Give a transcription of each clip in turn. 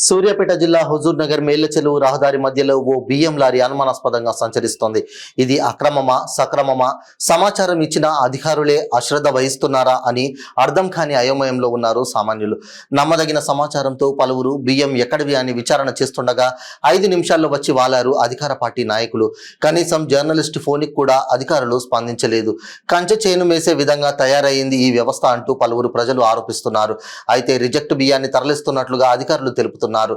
సూర్యాపేట జిల్లా హుజూర్ నగర్ మేళ్లచెరువు రహదారి మధ్యలో ఓ బియ్యం లారీ అనుమానాస్పదంగా సంచరిస్తోంది. ఇది అక్రమమా సక్రమమా? సమాచారం ఇచ్చిన అధికారులే అశ్రద్ధ వహిస్తున్నారా అని అర్థం కాని అయోమయంలో ఉన్నారు సామాన్యులు. నమ్మదగిన సమాచారంతో పలువురు బియ్యం ఎక్కడివి అని విచారణ చేస్తుండగా 5 నిమిషాల్లో వచ్చి వాలారు అధికార పార్టీ నాయకులు. కనీసం జర్నలిస్టు ఫోన్కి కూడా అధికారులు స్పందించలేదు. కంచె చేను మేసే విధంగా తయారైంది ఈ వ్యవస్థ అంటూ పలువురు ప్రజలు ఆరోపిస్తున్నారు. అయితే రిజెక్ట్ బియ్యాన్ని తరలిస్తున్నట్లుగా అధికారులు తెలుపుతున్నారు.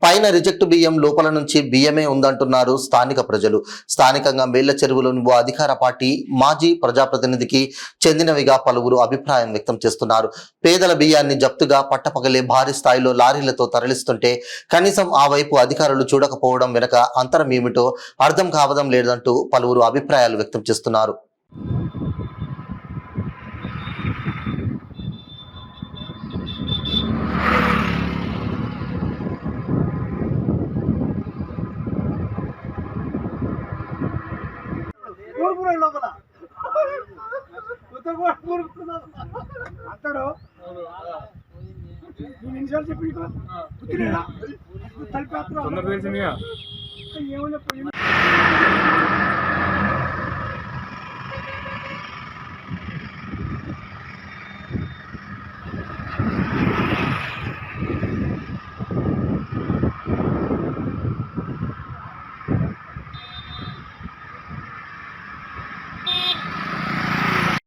పైన రిజెక్ట్ బియ్యం, లోపల నుంచి బియ్యమే ఉందంటున్నారు స్థానిక ప్రజలు. స్థానికంగా మేళ్లచెరువులోని ఓ అధికార పార్టీ మాజీ ప్రజాప్రతినిధికి చెందినవిగా పలువురు అభిప్రాయం వ్యక్తం చేస్తున్నారు. పేదల బియ్యాన్ని జప్తుగా పట్టపగలే భారీ స్థాయిలో లారీలతో తరలిస్తుంటే కనీసం ఆ వైపు అధికారులు చూడకపోవడం వెనుక అంతరం ఏమిటో అర్థం కావడం లేదంటూ పలువురు అభిప్రాయాలు వ్యక్తం చేస్తున్నారు. అంటాడు నిమిషాలు చెప్పి ఏమన్నా